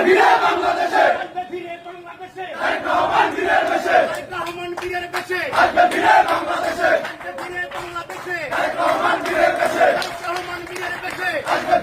ফিরে বাংলাদেশে, ফিরে বাংলাদেশে, তারেক রহমান বীরের বেশে, তারেক রহমান বীরের বেশে, ফিরে বাংলাদেশে, ফিরে বাংলাদেশে, তারেক রহমান বীরের বেশে, তারেক রহমান বীরের বেশে,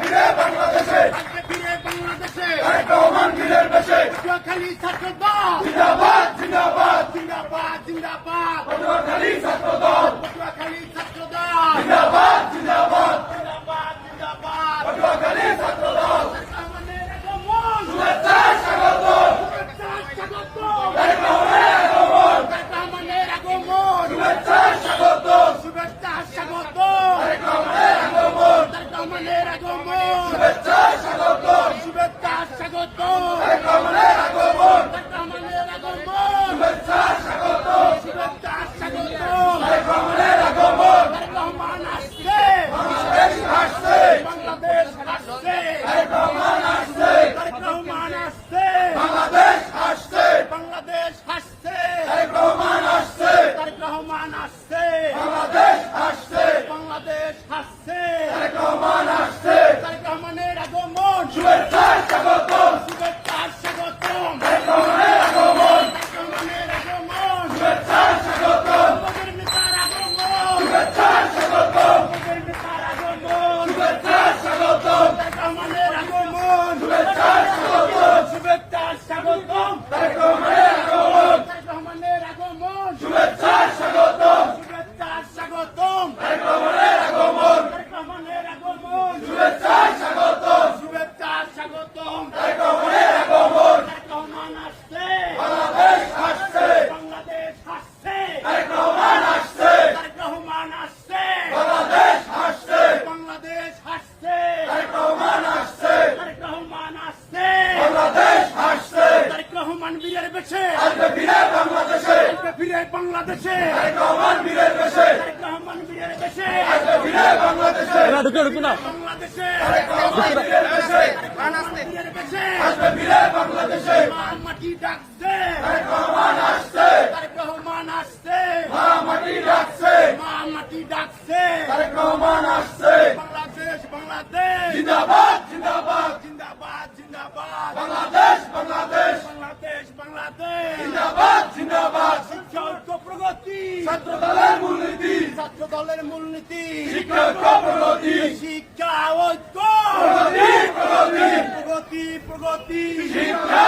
ফিরে বাংলাদেশে, ফিরে বাংলাদেশে, তারেক রহমান বীরের বেশে। পটুয়াখালী ছাত্র দল জিন্দাবাদ জিন্দাবাদ, জিন্দাবাদ জিন্দাবাদ, পটুয়াখালী ছাত্র দল, পটুয়াখালী ছাত্র দল জিন্দাবাদ জিন্দাবাদ, জিন্দাবাদ জিন্দাবাদ, পটুয়াখালী ছাত্র দল। আমাদের আগমন, শুভেচ্ছা স্বাগত, শুভেচ্ছা স্বাগত, তারেক রহমানের আগমন, আমাদের আগমন, শুভেচ্ছা স্বাগত, শুভেচ্ছা স্বাগত, তারেক রহমানের আগমন, আমাদের আগমন, শুভেচ্ছা স্বাগত, শুভেচ্ছা স্বাগত, তারেক রহমানের আগমন, আমাদের আগমন, শুভেচ্ছা স্বাগত, শুভেচ্ছা স্বাগত, তারেক রহমানের আগমন। রহমান আসছে, বাংলাদেশ আসছে, বাংলাদেশ আসছে, তারেক রহমান আসছে, তারেক রহমান আসছে, বাংলাদেশ আসছে, বাংলাদেশ আসছে, তারেক রহমান আসছে, তারেক রহমান আসছে, বাংলাদেশ আসছে, বাংলাদেশ আসছে, তারেক রহমান আসছে। তারেক রহমানের আগমন, শুভেচ্ছা স্বাগত, শুভেচ্ছা স্বাগতম, তারেক রহমানের আগমন, তারেক রহমানের আগমন, শুভেচ্ছা স্বাগত, আমাদের নেতার আগমন, শুভেচ্ছা স্বাগত, আমাদের নেতার আগমন, শুভেচ্ছা স্বাগত, তারেক রহমানের আগমন, শুভেচ্ছা স্বাগত, শুভেচ্ছা স্বাগতম, তারেক রহমানের আগমন, তারেক রহমানের আগমন, শুভেচ্ছা স্বাগত, শুভেচ্ছা স্বাগতম, তারেক রহমানের আগমন, তারেক রহমানের আগমন, শুভেচ্ছা স্বাগত, শুভেচ্ছা স্বাগতম, তারেক রহমানের আগমন। তারেক রহমান আসছে, বাংলাদেশ আসছে, বাংলাদেশ আসছে, তারেক রহমান আসছে, তারেক রহমান আসছে, বাংলাদেশ আসছে, বাংলাদেশ আসছে, তারেক রহমান আসছে, তারেক রহমান আসছে, বাংলাদেশ আসছে, তারেক রহমান বীরের বেশে, ফিরে বাংলাদেশে, ফিরে বাংলাদেশে, তারেক রহমান বীরের বেশে, তারেক রহমান বীরের বেশে, ফিরে বাংলাদেশে, বাংলাদেশে, তারেক রহমান বীরের বেশে, বীরের বেশে, ফিরে বাংলাদেশে, মা মাটি ডাকছে, তারেক রহমান আসছে, তারেক রহমান আসছে, মা মাটি ডাকছে, মা মাটি ডাকছে, তারেক রহমান আসছে। বাংলাদেশ বাংলাদেশ, জিন্দাবাদ জিন্দাবাদ, জিন্দাবাদ জিন্দাবাদ, বাংলাদেশ বাংলাদেশ, বাংলাদেশ বাংলাদেশ, জিন্দাবাদ জিন্দাবাদ। শিক্ষা ঐক্য প্রগতি, ছাত্র দলের মূলনীতি, ছাত্র দলের মূলনীতি, শিক্ষা প্রগতি, শিক্ষা ঐক্য প্রগতি প্রগতি, প্রগতি প্রগতি, শিক্ষা